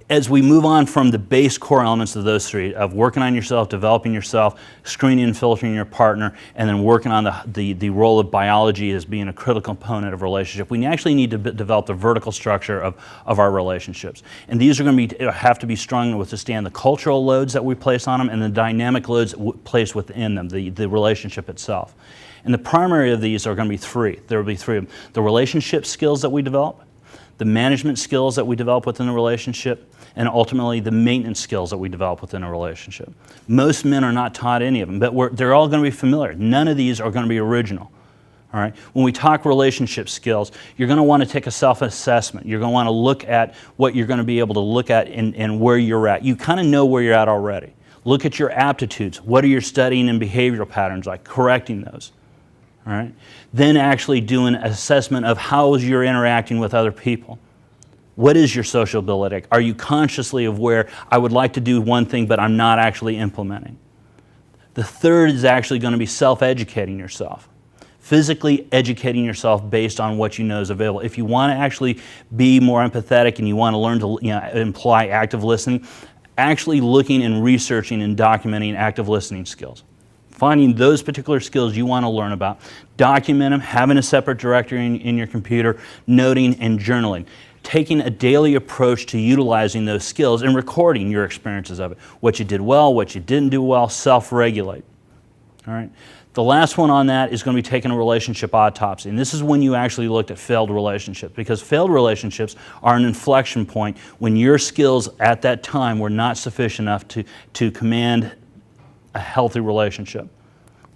As we move on from the base core elements of those three, of working on yourself, developing yourself, screening and filtering your partner, and then working on the role of biology as being a critical component of relationship, we actually need to develop the vertical structure of our relationships. And these are going to have to be strong enough to withstand the cultural loads that we place on them and the dynamic loads placed within them, the relationship itself. And the primary of these are going to be three. There will be three of them. The relationship skills that we develop, the management skills that we develop within the relationship, and ultimately the maintenance skills that we develop within a relationship. Most men are not taught any of them, but they're all going to be familiar. None of these are going to be original. All right? When we talk relationship skills, you're going to want to take a self-assessment. You're going to want to look at what you're going to be able to look at and where you're at. You kind of know where you're at already. Look at your aptitudes. What are your studying and behavioral patterns like? Correcting those. All right? Then actually doing an assessment of how you're interacting with other people. What is your social ability? Are you consciously aware, I would like to do one thing, but I'm not actually implementing? The third is actually going to be self-educating yourself. Physically educating yourself based on what you know is available. If you want to actually be more empathetic and you want to learn to imply active listening, actually looking and researching and documenting active listening skills. Finding those particular skills you want to learn about, document them, having a separate directory in your computer, noting and journaling. Taking a daily approach to utilizing those skills and recording your experiences of it. What you did well, what you didn't do well, self-regulate. All right. The last one on that is going to be taking a relationship autopsy. And this is when you actually looked at failed relationships, because failed relationships are an inflection point when your skills at that time were not sufficient enough to command a healthy relationship.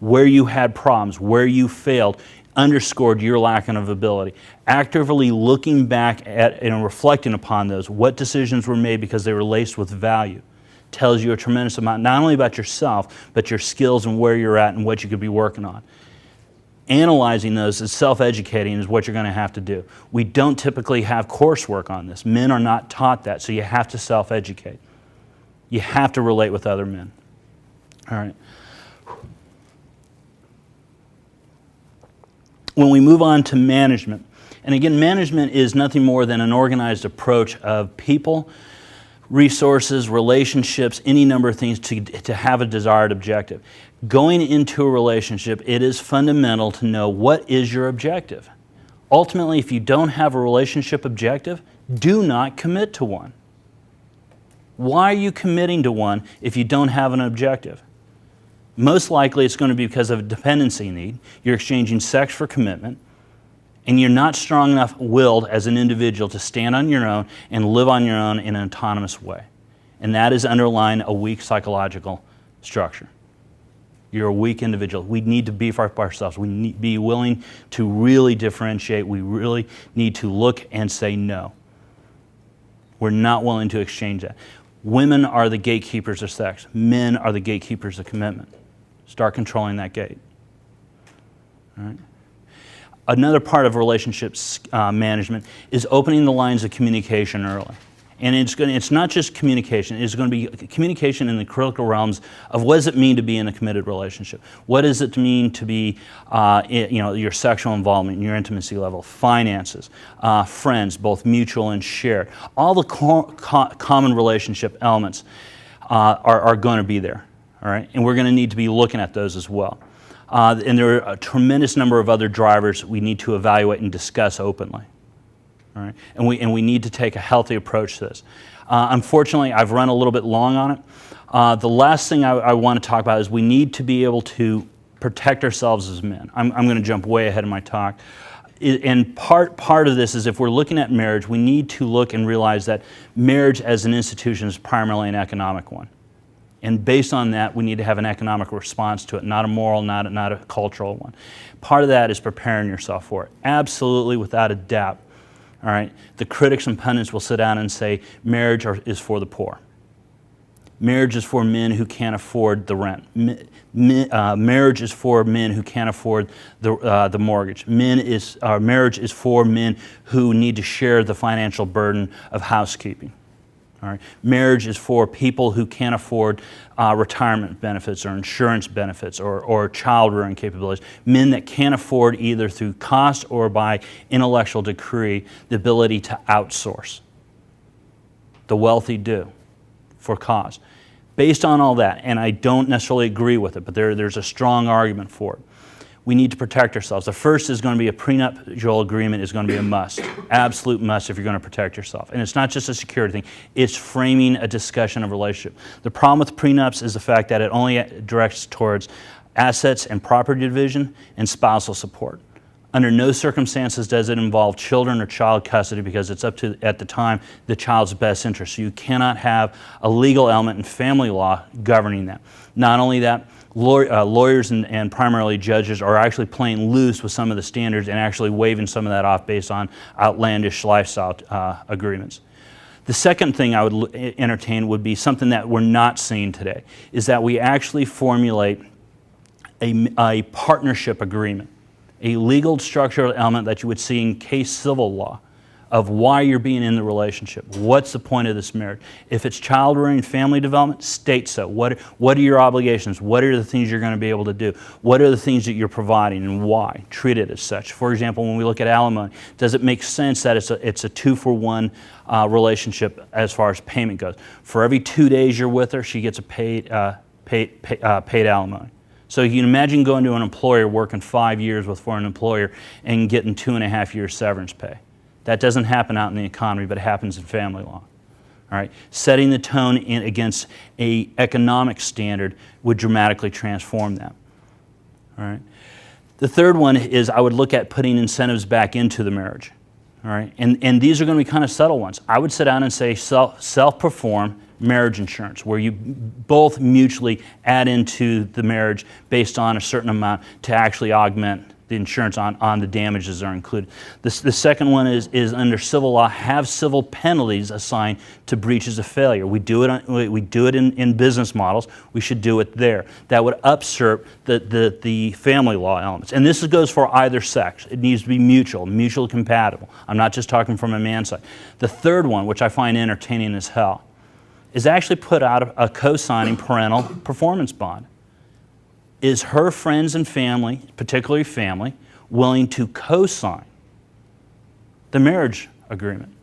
Where you had problems, where you failed, underscored your lack of ability. Actively looking back at and reflecting upon those, what decisions were made because they were laced with value, tells you a tremendous amount, not only about yourself, but your skills and where you're at and what you could be working on. Analyzing those as self-educating is what you're going to have to do. We don't typically have coursework on this. Men are not taught that, so you have to self-educate. You have to relate with other men. All right. When we move on to management, and again, management is nothing more than an organized approach of people, resources, relationships, any number of things to have a desired objective. Going into a relationship, it is fundamental to know what is your objective. Ultimately, if you don't have a relationship objective, do not commit to one. Why are you committing to one if you don't have an objective? Most likely it's going to be because of a dependency need. You're exchanging sex for commitment, and you're not strong enough willed as an individual to stand on your own and live on your own in an autonomous way. And that is underlying a weak psychological structure. You're a weak individual. We need to beef up ourselves. We need to be willing to really differentiate. We really need to look and say no. We're not willing to exchange that. Women are the gatekeepers of sex. Men are the gatekeepers of commitment. Start controlling that gate. All right. Another part of relationships management is opening the lines of communication early. And it's not just communication. It's going to be communication in the critical realms of what does it mean to be in a committed relationship? What does it mean to be, your sexual involvement, your intimacy level, finances, friends, both mutual and shared. All the common relationship elements are going to be there. All right, and we're going to need to be looking at those as well. And there are a tremendous number of other drivers we need to evaluate and discuss openly. All right, and we need to take a healthy approach to this. Unfortunately, I've run a little bit long on it. The last thing I want to talk about is we need to be able to protect ourselves as men. I'm going to jump way ahead of my talk. And part of this is if we're looking at marriage, we need to look and realize that marriage as an institution is primarily an economic one. And based on that, we need to have an economic response to it, not a moral, not a cultural one. Part of that is preparing yourself for it. Absolutely, without a doubt. All right, the critics and pundits will sit down and say marriage is for the poor. Marriage is for men who can't afford the rent. Marriage is for men who can't afford the mortgage. Marriage is for men who need to share the financial burden of housekeeping. All right. Marriage is for people who can't afford retirement benefits or insurance benefits or child rearing capabilities. Men that can't afford either through cost or by intellectual decree the ability to outsource. The wealthy do for cause. Based on all that, and I don't necessarily agree with it, but there's a strong argument for it. We need to protect ourselves. The first is going to be a prenuptial agreement is going to be a must, absolute must if you're going to protect yourself. And it's not just a security thing, it's framing a discussion of relationship. The problem with prenups is the fact that it only directs towards assets and property division and spousal support. Under no circumstances does it involve children or child custody because it's up to, at the time, the child's best interest. So you cannot have a legal element in family law governing that. Not only that, lawyers and primarily judges are actually playing loose with some of the standards and actually waiving some of that off based on outlandish lifestyle agreements. The second thing I would entertain would be something that we're not seeing today, is that we actually formulate a partnership agreement, a legal structural element that you would see in case civil law of why you're being in the relationship. What's the point of this marriage? If it's child rearing, family development, state so. What are your obligations? What are the things you're going to be able to do? What are the things that you're providing and why? Treat it as such. For example, when we look at alimony, does it make sense that it's a 2-for-1 relationship as far as payment goes? For every 2 days you're with her, she gets a paid alimony. So you can imagine going to an employer, working 5 years for an employer, and getting 2.5 years severance pay. That doesn't happen out in the economy, but it happens in family law. All right? Setting the tone against an economic standard would dramatically transform that. All right? The third one is I would look at putting incentives back into the marriage. All right? And these are going to be kind of subtle ones. I would sit down and say self-perform marriage insurance, where you both mutually add into the marriage based on a certain amount to actually augment the insurance on the damages that are included. The second one is under civil law, have civil penalties assigned to breaches of failure. We do it in business models. We should do it there. That would usurp the family law elements. And this goes for either sex. It needs to be mutually compatible. I'm not just talking from a man's side. The third one, which I find entertaining as hell, is actually put out a co-signing parental performance bond. Is her friends and family, particularly family, willing to co-sign the marriage agreement?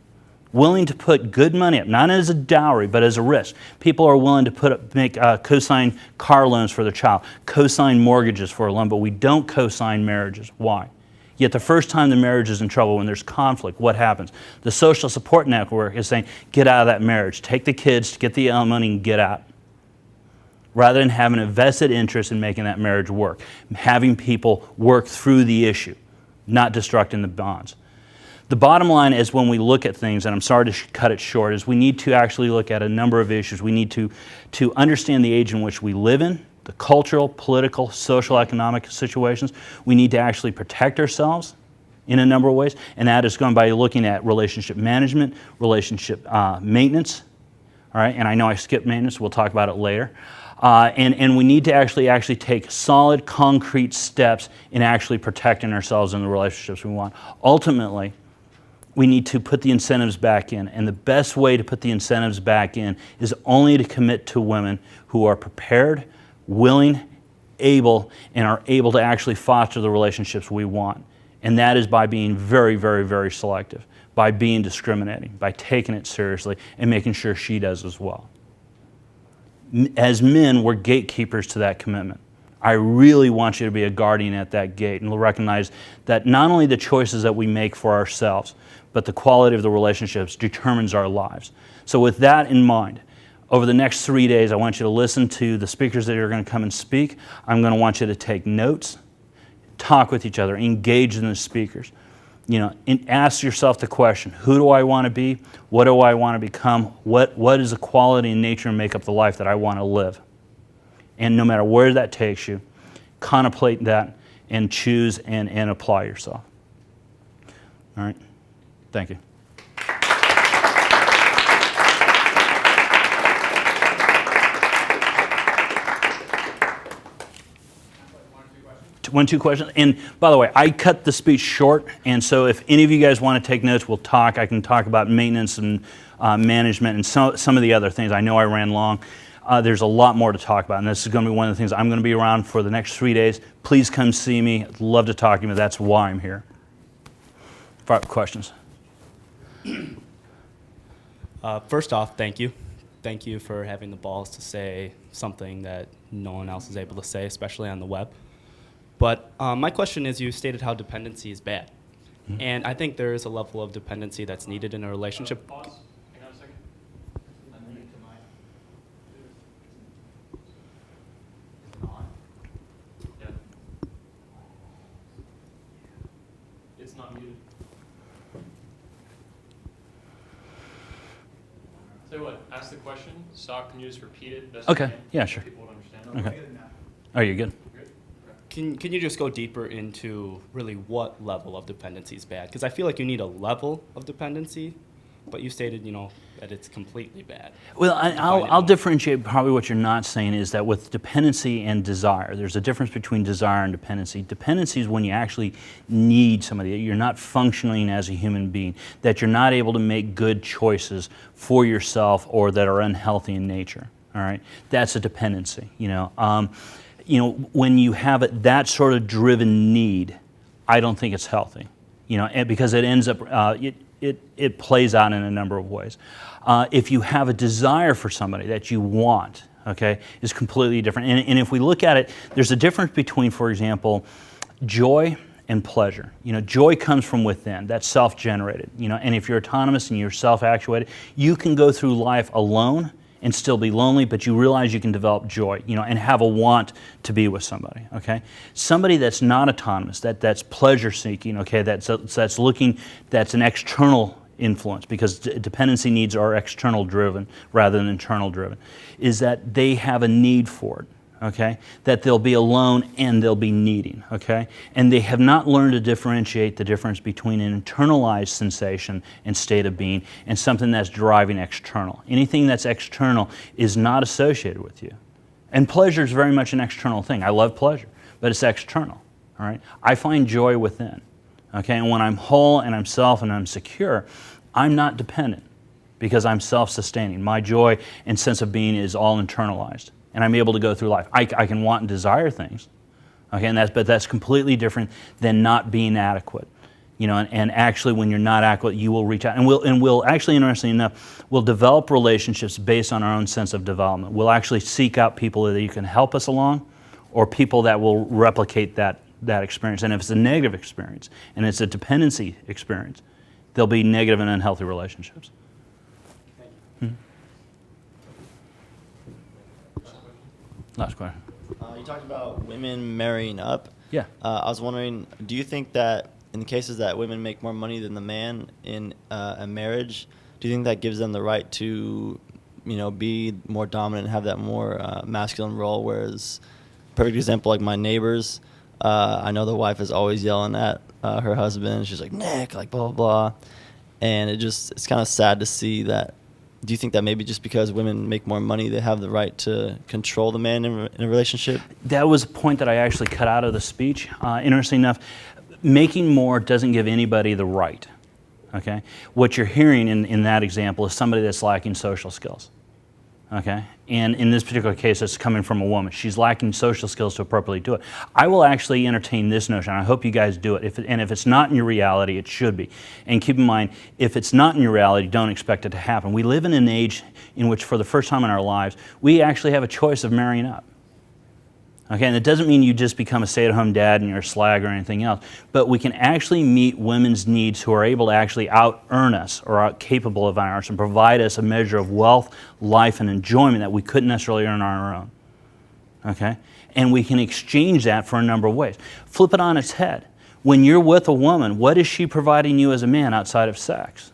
Willing to put good money up, not as a dowry, but as a risk. People are willing to co-sign car loans for their child, co-sign mortgages for a loan, but we don't co-sign marriages. Why? Yet the first time the marriage is in trouble, when there's conflict, what happens? The social support network is saying, get out of that marriage, take the kids, get the money, and get out. Rather than having a vested interest in making that marriage work, having people work through the issue, not destructing the bonds. The bottom line is, when we look at things, and I'm sorry to cut it short, is we need to actually look at a number of issues. We need to understand the age in which we live in, the cultural, political, social, economic situations. We need to actually protect ourselves in a number of ways, and that is going by looking at relationship management, relationship maintenance. All right, and I know I skipped maintenance. We'll talk about it later. And we need to actually take solid, concrete steps in actually protecting ourselves in the relationships we want. Ultimately, we need to put the incentives back in, and the best way to put the incentives back in is only to commit to women who are prepared, willing, able, and are able to actually foster the relationships we want. And that is by being very, very, very selective, by being discriminating, by taking it seriously, and making sure she does as well. As men, we're gatekeepers to that commitment. I really want you to be a guardian at that gate and recognize that not only the choices that we make for ourselves, but the quality of the relationships determines our lives. So with that in mind, over the next 3 days, I want you to listen to the speakers that are going to come and speak. I'm going to want you to take notes, talk with each other, engage in the speakers. And ask yourself the question, who do I want to be? What do I want to become? What is the quality and nature and make up the life that I want to live? And no matter where that takes you, contemplate that and choose and apply yourself. All right? Thank you. Two questions. And by the way, I cut the speech short, and so if any of you guys want to take notes, we'll talk. I can talk about maintenance and management and some of the other things. I know I ran long. There's a lot more to talk about, and this is going to be one of the things. I'm going to be around for the next 3 days. Please come see me. I'd love to talk to you. That's why I'm here. Questions? First off, thank you. Thank you for having the balls to say something that no one else is able to say, especially on the web. But my question is, you stated how dependency is bad. Mm-hmm. And I think there is a level of dependency that's needed in a relationship. Pause. Hang on a second. Unmute the mic. Is it on? Yeah. It's not muted. Tell you what, ask the question. Sock, can you just repeat it best Okay. you can? Yeah, sure. People would understand. Okay. Oh, you're good. Can you just go deeper into really what level of dependency is bad? Because I feel like you need a level of dependency, but you stated, that it's completely bad. Well, I'll differentiate. Probably what you're not saying is that with dependency and desire, there's a difference between desire and dependency. Dependency is when you actually need somebody, you're not functioning as a human being, that you're not able to make good choices for yourself or that are unhealthy in nature. All right, that's a dependency. When you have that sort of driven need, I don't think it's healthy. Because it ends up it plays out in a number of ways. If you have a desire for somebody that you want, okay, is completely different. And if we look at it, there's a difference between, for example, joy and pleasure. Joy comes from within. That's self-generated. And if you're autonomous and you're self-actuated, you can go through life alone and still be lonely, but you realize you can develop joy, and have a want to be with somebody, okay? Somebody that's not autonomous, that's pleasure-seeking, okay, that's an external influence, because dependency needs are external-driven rather than internal-driven, is that they have a need for it, okay? That they'll be alone and they'll be needing, okay? And they have not learned to differentiate the difference between an internalized sensation and state of being and something that's driving external. Anything that's external is not associated with you. And pleasure is very much an external thing. I love pleasure, but it's external, all right? I find joy within, okay? And when I'm whole and I'm self and I'm secure, I'm not dependent. because I'm self-sustaining. My joy and sense of being is all internalized, and I'm able to go through life. I can want and desire things, okay, but that's completely different than not being adequate. And actually, when you're not adequate, you will reach out, and we'll actually, interestingly enough, we'll develop relationships based on our own sense of development. We'll actually seek out people that you can help us along, or people that will replicate that experience. And if it's a negative experience and it's a dependency experience, there'll be negative and unhealthy relationships. Thank you. Last question. You talked about women marrying up. Yeah. I was wondering, do you think that in the cases that women make more money than the man in a marriage, do you think that gives them the right to, be more dominant and have that more masculine role? Whereas, perfect example, like my neighbors, I know the wife is always yelling at her husband. She's like, Nick, like blah, blah, blah. And it's kind of sad to see that. Do you think that maybe just because women make more money, they have the right to control the man in a relationship? That was a point that I actually cut out of the speech. Interesting enough, making more doesn't give anybody the right, okay? What you're hearing in that example is somebody that's lacking social skills, okay? And in this particular case, it's coming from a woman. She's lacking social skills to appropriately do it. I will actually entertain this notion. I hope you guys do it. And if it's not in your reality, it should be. And keep in mind, if it's not in your reality, don't expect it to happen. We live in an age in which, for the first time in our lives, we actually have a choice of marrying up. Okay, and it doesn't mean you just become a stay-at-home dad and you're a slag or anything else, but we can actually meet women's needs who are able to actually out-earn us or out-capable of ours and provide us a measure of wealth, life, and enjoyment that we couldn't necessarily earn on our own. Okay? And we can exchange that for a number of ways. Flip it on its head. When you're with a woman, what is she providing you as a man outside of sex?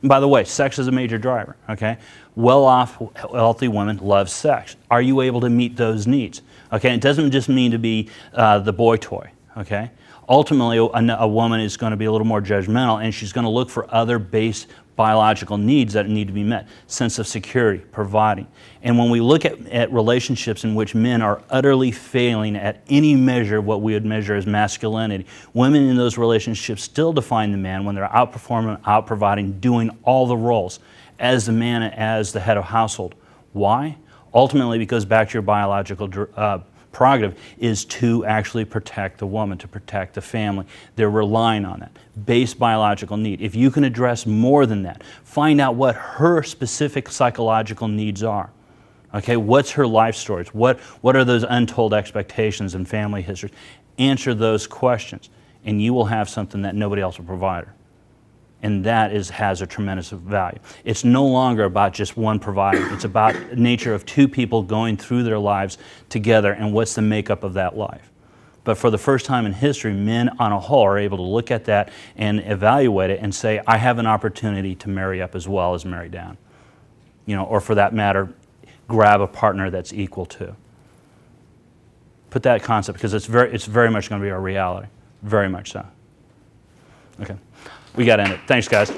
And by the way, sex is a major driver, okay? Well-off, healthy women love sex. Are you able to meet those needs? Okay, it doesn't just mean to be the boy toy, okay? Ultimately, a woman is going to be a little more judgmental, and she's going to look for other base biological needs that need to be met. Sense of security, providing. And when we look at relationships in which men are utterly failing at any measure, what we would measure as masculinity, women in those relationships still define the man when they're outperforming, out-providing, doing all the roles as the man, as the head of household. Why? Ultimately, because back to your biological prerogative, is to actually protect the woman, to protect the family. They're relying on that. Base biological need. If you can address more than that, find out what her specific psychological needs are. Okay, what's her life stories? What are those untold expectations and family histories? Answer those questions, and you will have something that nobody else will provide her. And that has a tremendous value. It's no longer about just one provider. It's about the nature of two people going through their lives together and what's the makeup of that life. But for the first time in history, men on a whole are able to look at that and evaluate it and say, I have an opportunity to marry up as well as marry down. Or for that matter, grab a partner that's equal to. Put that concept, because it's very much going to be our reality. Very much so. Okay. We got to end it. Thanks, guys.